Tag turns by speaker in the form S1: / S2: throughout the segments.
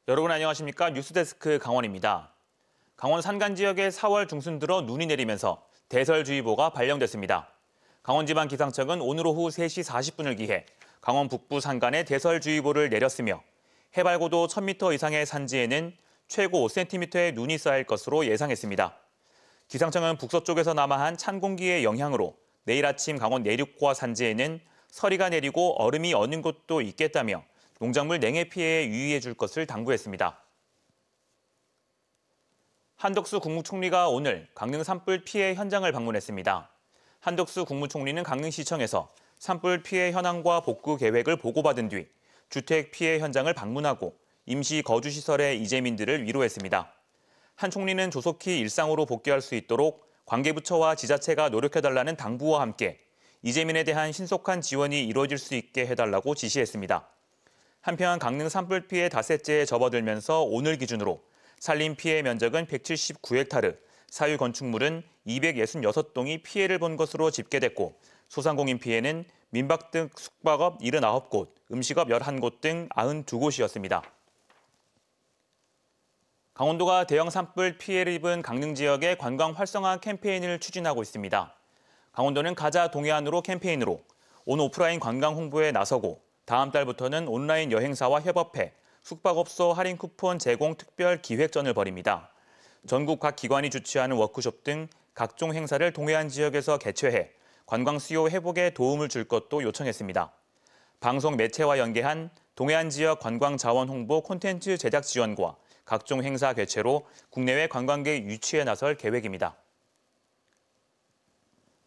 S1: 여러분 안녕하십니까? 뉴스데스크 강원입니다. 강원 산간 지역에 4월 중순 들어 눈이 내리면서 대설주의보가 발령됐습니다. 강원지방기상청은 오늘 오후 3시 40분을 기해 강원 북부 산간에 대설주의보를 내렸으며 해발고도 1000m 이상의 산지에는 최고 5cm의 눈이 쌓일 것으로 예상했습니다. 기상청은 북서쪽에서 남하한 찬 공기의 영향으로 내일 아침 강원 내륙과 산지에는 서리가 내리고 얼음이 어는 곳도 있겠다며 농작물 냉해 피해에 유의해 줄 것을 당부했습니다. 한덕수 국무총리가 오늘 강릉 산불 피해 현장을 방문했습니다. 한덕수 국무총리는 강릉시청에서 산불 피해 현황과 복구 계획을 보고받은 뒤 주택 피해 현장을 방문하고 임시 거주시설의 이재민들을 위로했습니다. 한 총리는 조속히 일상으로 복귀할 수 있도록 관계부처와 지자체가 노력해달라는 당부와 함께 이재민에 대한 신속한 지원이 이루어질 수 있게 해달라고 지시했습니다. 한편 강릉 산불 피해 닷새째에 접어들면서 오늘 기준으로 산림 피해 면적은 179헥타르, 사유 건축물은 266동이 피해를 본 것으로 집계됐고 소상공인 피해는 민박 등 숙박업 79곳, 음식업 11곳 등 92곳이었습니다. 강원도가 대형 산불 피해를 입은 강릉 지역의 관광 활성화 캠페인을 추진하고 있습니다. 강원도는 가자 동해안으로 캠페인으로 온 오프라인 관광 홍보에 나서고 다음 달부터는 온라인 여행사와 협업해 숙박업소 할인 쿠폰 제공 특별 기획전을 벌입니다. 전국 각 기관이 주최하는 워크숍 등 각종 행사를 동해안 지역에서 개최해 관광 수요 회복에 도움을 줄 것도 요청했습니다. 방송 매체와 연계한 동해안 지역 관광 자원 홍보 콘텐츠 제작 지원과 각종 행사 개최로 국내외 관광객 유치에 나설 계획입니다.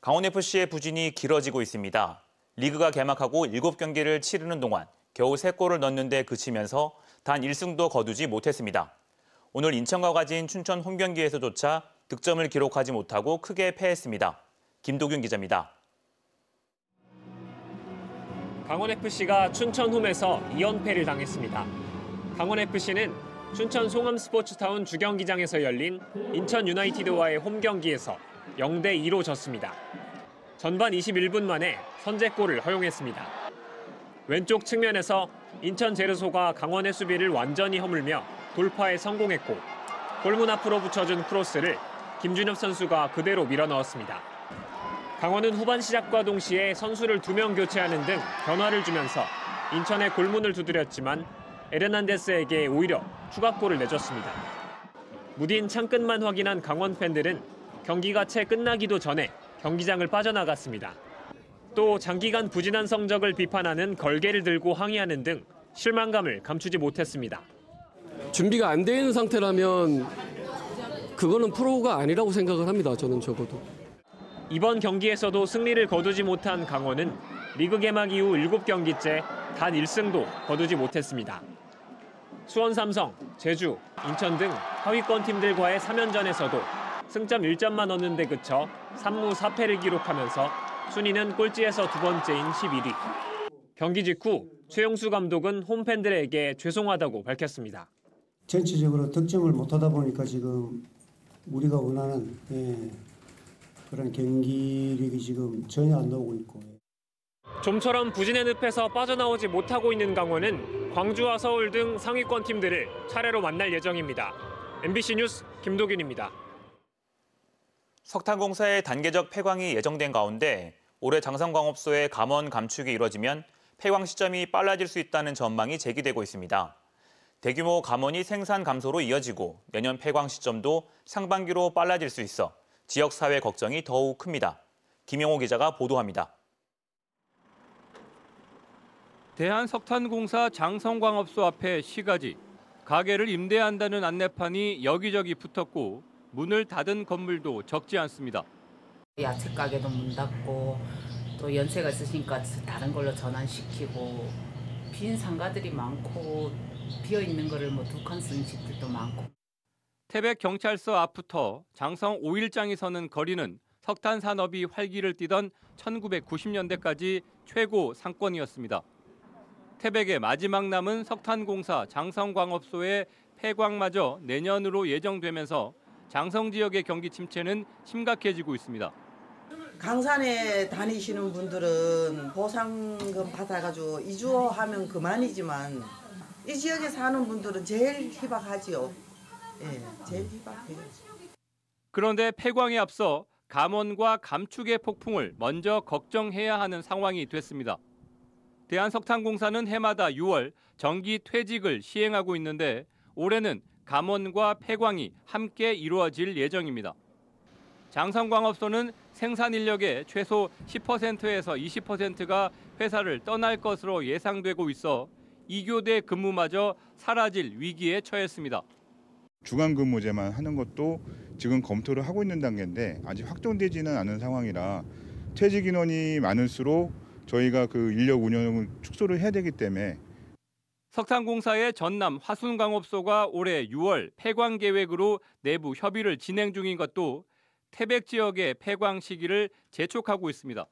S1: 강원FC의 부진이 길어지고 있습니다. 리그가 개막하고 7경기를 치르는 동안 겨우 3골을 넣는 데 그치면서 단 1승도 거두지 못했습니다. 오늘 인천과 가진 춘천 홈경기에서조차 득점을 기록하지 못하고 크게 패했습니다. 김도균 기자입니다.
S2: 강원FC가 춘천 홈에서 2연패를 당했습니다. 강원FC는 춘천 송암스포츠타운 주경기장에서 열린 인천 유나이티드와의 홈경기에서 0대2로 졌습니다. 전반 21분 만에 선제골을 허용했습니다. 왼쪽 측면에서 인천 제르소가 강원의 수비를 완전히 허물며 돌파에 성공했고 골문 앞으로 붙여준 크로스를 김준엽 선수가 그대로 밀어넣었습니다. 강원은 후반 시작과 동시에 선수를 2명 교체하는 등 변화를 주면서 인천의 골문을 두드렸지만 에르난데스에게 오히려 추가골을 내줬습니다. 무딘 창끝만 확인한 강원 팬들은 경기가 채 끝나기도 전에 경기장을 빠져나갔습니다. 또 장기간 부진한 성적을 비판하는 걸개를 들고 항의하는 등 실망감을 감추지 못했습니다.
S3: 준비가 안 돼 있는 상태라면 그거는 프로가 아니라고 생각을 합니다. 저는 적어도.
S2: 이번 경기에서도 승리를 거두지 못한 강원은 리그 개막 이후 7경기째 단 1승도 거두지 못했습니다. 수원 삼성, 제주, 인천 등 하위권 팀들과의 3연전에서도 승점 1점만 얻는 데 그쳐 3무 4패를 기록하면서 순위는 꼴찌에서 2번째인 11위. 경기 직후 최용수 감독은 홈팬들에게 죄송하다고 밝혔습니다.
S4: 전체적으로 득점을 못하다 보니까 지금 우리가 원하는 그런 경기력이 지금 전혀 안 나오고 있고.
S2: 좀처럼 부진의 늪에서 빠져나오지 못하고 있는 강원은 광주와 서울 등 상위권 팀들을 차례로 만날 예정입니다. MBC 뉴스 김도균입니다.
S1: 석탄공사의 단계적 폐광이 예정된 가운데 올해 장성광업소의 감원 감축이 이뤄지면 폐광 시점이 빨라질 수 있다는 전망이 제기되고 있습니다. 대규모 감원이 생산 감소로 이어지고 내년 폐광 시점도 상반기로 빨라질 수 있어 지역사회 걱정이 더욱 큽니다. 김영호 기자가 보도합니다.
S5: 대한석탄공사 장성광업소 앞에 시가지, 가게를 임대한다는 안내판이 여기저기 붙었고 문을 닫은 건물도 적지 않습니다.
S6: 야채 가게도 문 닫고 또 연세가 있으시니까 다른 걸로 전환시키고 빈 상가들이 많고 비어있는 거를 두 칸 쓰는 집들도 많고.
S5: 태백경찰서 앞부터 장성 5일장이 서는 거리는 석탄 산업이 활기를 띠던 1990년대까지 최고 상권이었습니다. 태백의 마지막 남은 석탄공사 장성광업소의 폐광마저 내년으로 예정되면서 장성 지역의 경기 침체는 심각해지고 있습니다.
S7: 강산에 다니시는 분들은 보상금 받아가지고 이주하면 그만이지만 이 지역에 사는 분들은 제일 희박하지요. 예, 제일 희박해요.
S5: 그런데 폐광에 앞서 감원과 감축의 폭풍을 먼저 걱정해야 하는 상황이 됐습니다. 대한석탄공사는 해마다 6월 정기 퇴직을 시행하고 있는데 올해는 감원과 폐광이 함께 이루어질 예정입니다. 장성광업소는 생산 인력의 최소 10%에서 20%가 회사를 떠날 것으로 예상되고 있어 2교대 근무마저 사라질 위기에 처했습니다.
S8: 주간 근무제만 하는 것도 지금 검토를 하고 있는 단계인데 아직 확정되지는 않은 상황이라 퇴직 인원이 많을수록 저희가 그 인력 운영을 축소를 해야 되기 때문에
S5: 석탄공사의 전남 화순광업소가 올해 6월 폐광 계획으로 내부 협의를 진행 중인 것도 태백 지역의 폐광 시기를 재촉하고 있습니다.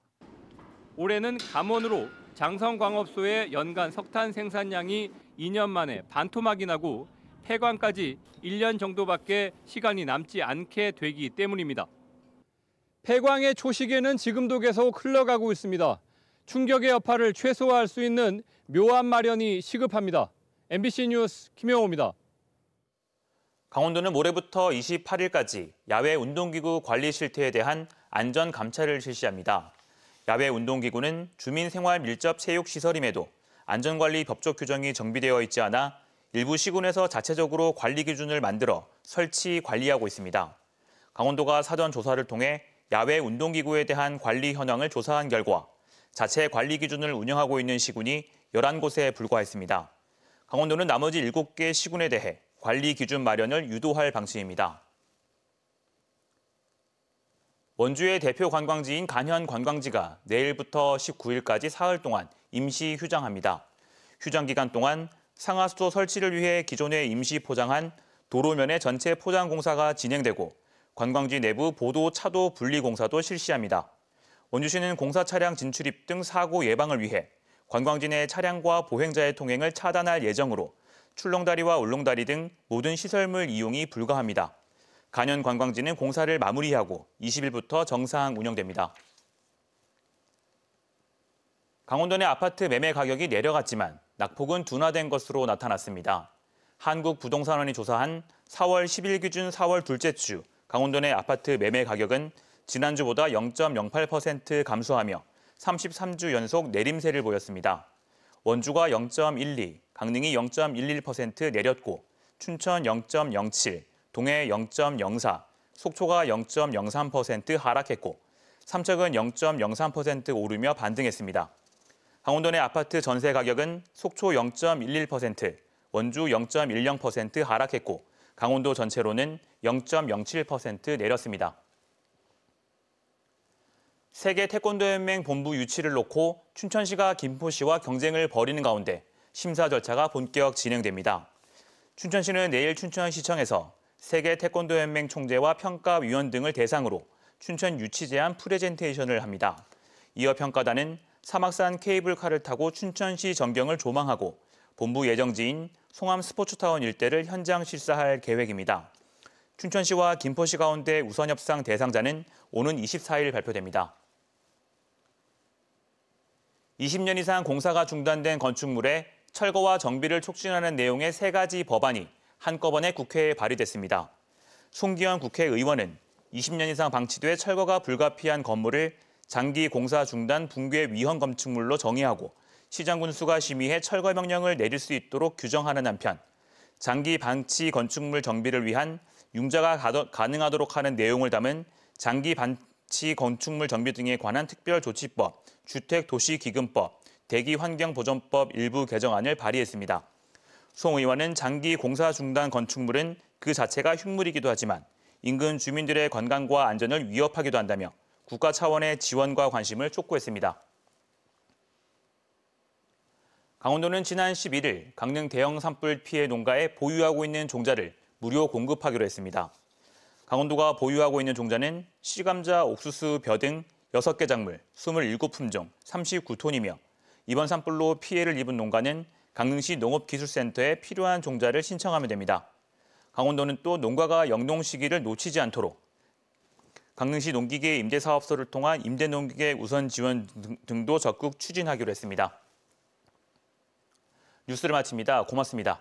S5: 올해는 감원으로 장성광업소의 연간 석탄 생산량이 2년 만에 반토막이 나고 폐광까지 1년 정도밖에 시간이 남지 않게 되기 때문입니다. 폐광의 초시계는 지금도 계속 흘러가고 있습니다. 충격의 여파를 최소화할 수 있는 묘안 마련이 시급합니다. MBC 뉴스 김영호입니다.
S1: 강원도는 모레부터 28일까지 야외 운동기구 관리 실태에 대한 안전 감찰을 실시합니다. 야외 운동기구는 주민 생활 밀접 체육시설임에도 안전관리 법적 규정이 정비되어 있지 않아 일부 시군에서 자체적으로 관리 기준을 만들어 설치, 관리하고 있습니다. 강원도가 사전 조사를 통해 야외 운동기구에 대한 관리 현황을 조사한 결과 자체 관리 기준을 운영하고 있는 시군이 11곳에 불과했습니다. 강원도는 나머지 7개 시군에 대해 관리 기준 마련을 유도할 방침입니다. 원주의 대표 관광지인 간현 관광지가 내일부터 19일까지 사흘 동안 임시 휴장합니다. 휴장 기간 동안 상하수도 설치를 위해 기존에 임시 포장한 도로면의 전체 포장 공사가 진행되고 관광지 내부 보도 차도 분리 공사도 실시합니다. 원주시는 공사 차량 진출입 등 사고 예방을 위해 관광지 내 차량과 보행자의 통행을 차단할 예정으로 출렁다리와 울릉다리 등 모든 시설물 이용이 불가합니다. 간현 관광지는 공사를 마무리하고 20일부터 정상 운영됩니다. 강원도 내 아파트 매매 가격이 내려갔지만 낙폭은 둔화된 것으로 나타났습니다. 한국부동산원이 조사한 4월 10일 기준 4월 둘째 주 강원도 내 아파트 매매 가격은 지난주보다 0.08% 감소하며 33주 연속 내림세를 보였습니다. 원주가 0.12, 강릉이 0.11% 내렸고 춘천 0.07, 동해 0.04, 속초가 0.03% 하락했고 삼척은 0.03% 오르며 반등했습니다. 강원도 내 아파트 전세 가격은 속초 0.11%, 원주 0.10% 하락했고 강원도 전체로는 0.07% 내렸습니다. 세계 태권도연맹 본부 유치를 놓고 춘천시가 김포시와 경쟁을 벌이는 가운데 심사 절차가 본격 진행됩니다. 춘천시는 내일 춘천시청에서 세계 태권도연맹 총재와 평가위원 등을 대상으로 춘천 유치 제안 프레젠테이션을 합니다. 이어 평가단은 사막산 케이블카를 타고 춘천시 전경을 조망하고 본부 예정지인 송암 스포츠타운 일대를 현장 실사할 계획입니다. 춘천시와 김포시 가운데 우선 협상 대상자는 오는 24일 발표됩니다. 20년 이상 공사가 중단된 건축물에 철거와 정비를 촉진하는 내용의 3가지 법안이 한꺼번에 국회에 발의됐습니다. 송기현 국회의원은 20년 이상 방치돼 철거가 불가피한 건물을 장기 공사 중단 붕괴 위험 건축물로 정의하고 시장군수가 심의해 철거 명령을 내릴 수 있도록 규정하는 한편 장기 방치 건축물 정비를 위한 융자가 가능하도록 하는 내용을 담은 장기 방치 건축물 정비 등에 관한 특별조치법, 주택도시기금법, 대기환경보전법 일부 개정안을 발의했습니다. 송 의원은 장기 공사 중단 건축물은 그 자체가 흉물이기도 하지만 인근 주민들의 건강과 안전을 위협하기도 한다며 국가 차원의 지원과 관심을 촉구했습니다. 강원도는 지난 11일 강릉 대형 산불 피해 농가에 보유하고 있는 종자를 무료 공급하기로 했습니다. 강원도가 보유하고 있는 종자는 씨감자, 옥수수, 벼 등 6개 작물, 27품종, 39톤이며 이번 산불로 피해를 입은 농가는 강릉시 농업기술센터에 필요한 종자를 신청하면 됩니다. 강원도는 또 농가가 영농 시기를 놓치지 않도록 강릉시 농기계 임대사업소를 통한 임대농기계 우선 지원 등도 적극 추진하기로 했습니다. 뉴스를 마칩니다. 고맙습니다.